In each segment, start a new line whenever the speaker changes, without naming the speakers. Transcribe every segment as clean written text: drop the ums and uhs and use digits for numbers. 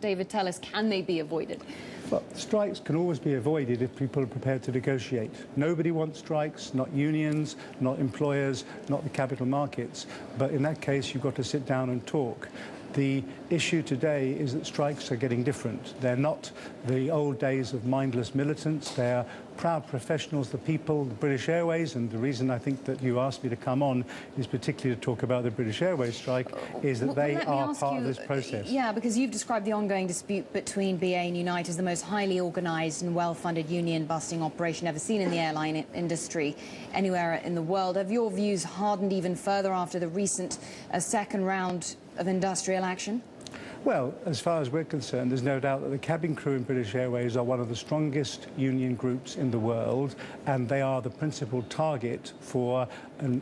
David, tell us, can they be avoided?
Well, strikes can always be avoided if people are prepared to negotiate. Nobody wants strikes, not unions, not employers, not the capital markets. But in that case, you've got to sit down and talk. The issue today is that strikes are getting different. They're not the old days of mindless militants. They're proud professionals, the people, the British Airways, and the reason I think that you asked me to come on is particularly to talk about the British Airways strike, is that they are part of this process.
Yeah, because you've described the ongoing dispute between BA and Unite as the most highly organised and well-funded union-busting operation ever seen in the airline industry anywhere in the world. Have your views hardened even further after the recent second round of industrial action?
Well, as far as we're concerned, there's no doubt that the cabin crew in British Airways are one of the strongest union groups in the world, and they are the principal target for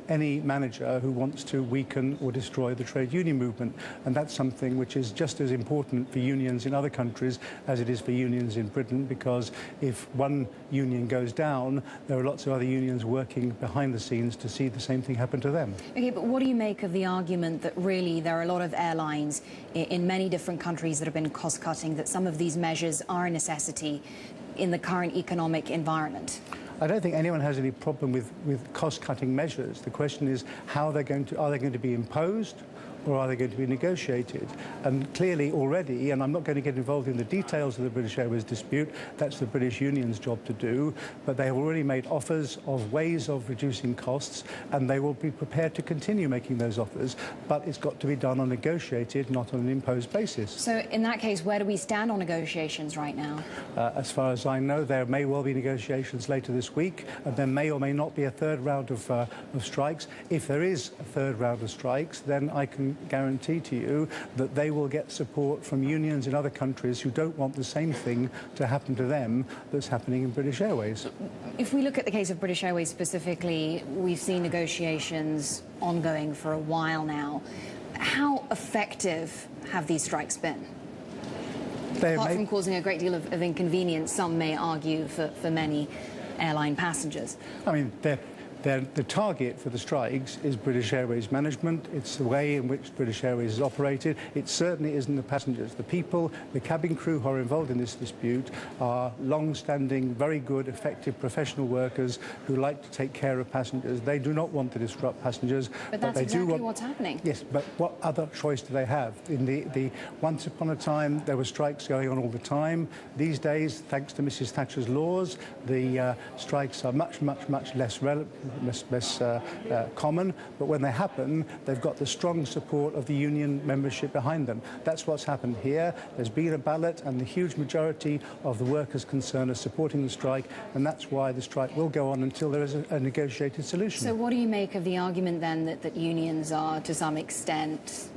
any manager who wants to weaken or destroy the trade union movement. And that's something which is just as important for unions in other countries as it is for unions in Britain, because if one union goes down, there are lots of other unions working behind the scenes to see the same thing happen to them.
Okay, but what do you make of the argument that really there are a lot of airlines in many different countries that have been cost-cutting, that some of these measures are a necessity in the current economic environment?
I don't think anyone has any problem with cost-cutting measures. The question is how are they going to be imposed, or are they going to be negotiated? And clearly already, and I'm not going to get involved in the details of the British Airways dispute, that's the British union's job to do, but they have already made offers of ways of reducing costs, and they will be prepared to continue making those offers, but it's got to be done on a negotiated, not on an imposed basis.
So in that case, where do we stand on negotiations right now?
As far as I know, there may well be negotiations later this week, and there may or may not be a third round of strikes. If there is a third round of strikes, then I can guarantee to you that they will get support from unions in other countries who don't want the same thing to happen to them that's happening in British Airways.
If we look at the case of British Airways specifically, we've seen negotiations ongoing for a while now. How effective have these strikes been? Apart from causing a great deal of inconvenience, some may argue, for many airline passengers.
I mean, the target for the strikes is British Airways management. It's the way in which British Airways is operated. It certainly isn't the passengers. The people, the cabin crew who are involved in this dispute are long-standing, very good, effective professional workers who like to take care of passengers. They do not want to disrupt passengers.
But that's exactly what's happening.
Yes, but what other choice do they have? Once upon a time, there were strikes going on all the time. These days, thanks to Mrs. Thatcher's laws, the strikes are much less common, but when they happen, they've got the strong support of the union membership behind them. That's what's happened here. There's been a ballot, and the huge majority of the workers concerned are supporting the strike, and that's why the strike will go on until there is a negotiated solution.
So what do you make of the argument then that unions are, to some extent,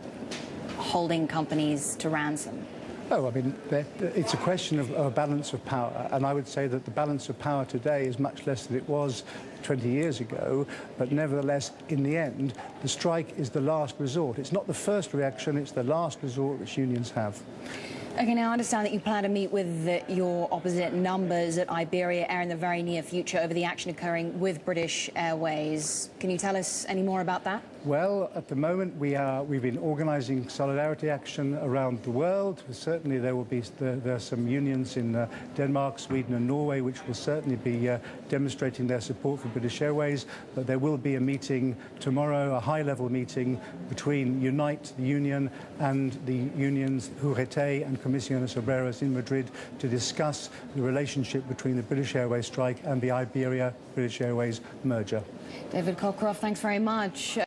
holding companies to ransom?
Oh, I mean, it's a question of a balance of power, and I would say that the balance of power today is much less than it was 20 years ago, but nevertheless, in the end, the strike is the last resort. It's not the first reaction, it's the last resort which unions have.
Okay, now I understand that you plan to meet with your opposite numbers at Iberia Air in the very near future over the action occurring with British Airways. Can you tell us any more about that?
Well, at the moment we've been organising solidarity action around the world. Certainly there are some unions in Denmark, Sweden and Norway which will certainly be demonstrating their support for British Airways. But there will be a meeting tomorrow, a high-level meeting between Unite, the union, and the unions UGT and Comisiones Obreras in Madrid to discuss the relationship between the British Airways strike and the Iberia-British Airways merger.
David Cockroft, thanks very much.